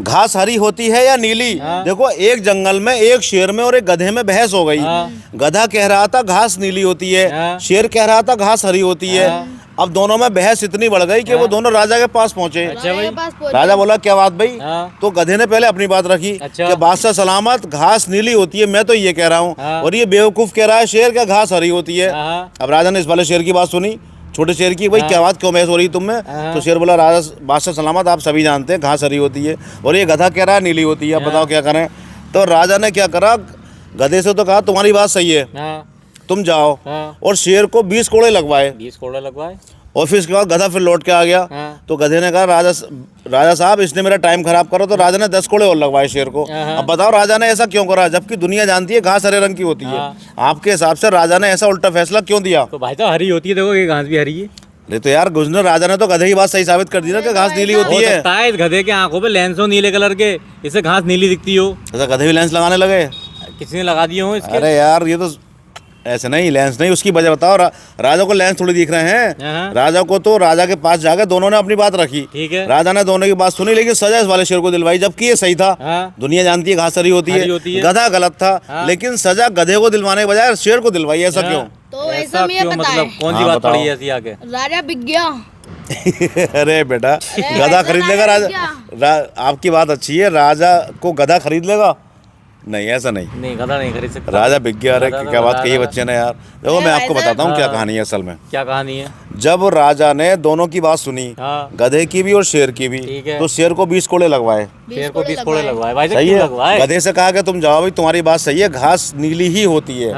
घास हरी होती है या नीली? देखो, एक जंगल में एक शेर में और एक गधे में बहस हो गई। गधा कह रहा था घास नीली होती है, शेर कह रहा था घास हरी होती है। अब दोनों में बहस इतनी बढ़ गई कि वो दोनों राजा के पास पहुंचे। अच्छा भाई। राजा बोला क्या बात भाई? तो गधे ने पहले अपनी बात रखी कि बादशाह सलामत, घास नीली होती है, मैं तो ये कह रहा हूँ, और ये बेवकूफ कह रहा है शेर क्या घास हरी होती है। अब राजा ने इस वाले शेर की बात सुनी, छोटे शेर की, भाई क्या बात, क्यों बहस हो रही तुम में? तो शेर बोला राजा बादशाह सलामत, आप सभी जानते हैं घास हरी होती है और ये गधा कह रहा है नीली होती है, अब बताओ क्या करें? तो राजा ने क्या करा, गधे से तो कहा तुम्हारी बात सही है, तुम जाओ, और शेर को 20 कोड़े लगवाए। 20 कोड़े लगवाए। और फिर उसके बाद गधा फिर लौट के आ गया। तो गधे ने कहा राजा साहब इसने मेरा टाइम खराब करो, तो राजा ने 10 कोड़े और लगवाए शेर को। अब बताओ राजा ने ऐसा क्यों करा, जबकि दुनिया जानती है घास हरे रंग की होती है। आपके हिसाब से राजा ने ऐसा उल्टा फैसला क्यों दिया? तो भाई साहब हरी होती है, देखो ये घास भी हरी है। नहीं तो यार गुजर, राजा ने तो गधे की बात सही साबित कर दी ना कि घास नीली होती है। सकता है इस गधे के आंखों पे लेंस हो नीले कलर के, इसे घास नीली दिखती हो। ऐसा गधे भी लेंस लगाने लगे? किसी ने लगा दिए हो इसके? अरे यार ये तो ऐसे नहीं, लेंस नहीं, उसकी वजह बताओ। राजा को लेंस थोड़ी दिख रहे हैं। राजा को तो राजा के पास जाकर दोनों ने अपनी बात रखी। ठीक है। राजा ने दोनों की बात सुनी, लेकिन सजा इस वाले शेर को दिलवाई, जबकि ये सही था। दुनिया जानती है घास हरी होती है, गधा गलत था, लेकिन सजा गधे को दिलवाने के बजाय शेर को दिलवाई। ऐसा क्यों? तो ऐसा मतलब कौन सी बात पड़ी ऐसी आगे? राजा बिक गया। अरे बेटा, गधा खरीद लेगा राजा? आपकी बात अच्छी है, राजा को गधा खरीद लेगा? नहीं, ऐसा नहीं, गधा नहीं खरीद सकता। राजा बिक गया। अरे क्या बात कही बच्चे ने यार। देखो मैं आपको बताता हूँ क्या कहानी है असल में। क्या कहानी है? जब राजा ने दोनों की बात सुनी, गधे की भी और शेर की भी, तो शेर को 20 कोड़े लगवाए। शेर को 20 कोड़े लगवाए। भाई सही है। गधे से कहा कि तुम जाओ भाई, तुम्हारी बात सही है, घास नीली ही होती है।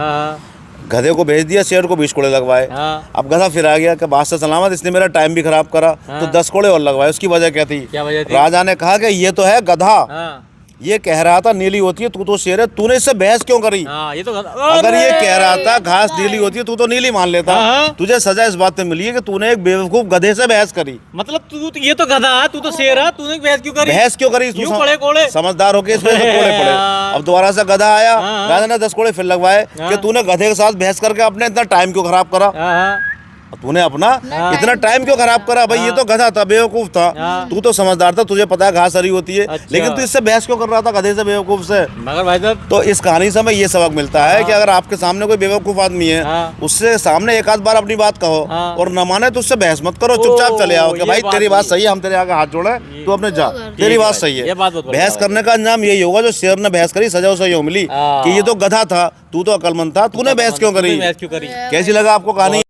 गधे को भेज दिया, शेर को 20 कोड़े लगवाए। अब गधा फिर आ गया कि बादशाह सलामत, इसने मेरा टाइम भी खराब करा, तो 10 कोड़े और लगवाए। उसकी वजह क्या थी? राजा ने कहा कि ये तो है गधा, ये कह रहा था नीली होती है, तू तो शेर है, तूने इससे बहस क्यों करी? ये तो अगर ये कह रहा था घास नीली होती है, तू तो नीली मान लेता। तुझे सजा इस बात पे मिली है कि तूने एक बेवकूफ गधे से बहस करी। मतलब तू ये तो गधा है, तू तो शेर है, तूने बहस क्यों करी? बहस क्यों करी? समझदार होके इसमें कोड़े पड़े। अब दोबारा से गधा आया, राजा ने 10 कोड़े फिर लगवाए कि तूने गधे के साथ बहस करके अपने इतना टाइम क्यों खराब करा? तूने अपना इतना टाइम क्यों खराब करा? भाई ये तो गधा था, बेवकूफ था, तू तो समझदार था, तुझे पता है घास हरी होती है। लेकिन तू इससे बहस क्यों कर रहा था गधे से, बेवकूफ से? मगर भाई साहब, तो इस कहानी से हमें ये सबक मिलता है कि अगर आपके सामने कोई बेवकूफ आदमी है, उससे सामने एक आध बार अपनी बात कहो, और न माने तो उससे बहस मत करो, चुपचाप चले आओ कि भाई तेरी बात सही है, हम तेरे आगे हाथ जोड़े, तू अपने जा, तेरी बात सही है। बहस करने का अंजाम यही होगा जो शेर ने बहस करी, सजा उसे यूं मिली कि ये तो गधा था, तू तो अक्लमंद था, तूने बहस क्यों करी? कैसी कैसी लगा आपको कहानी?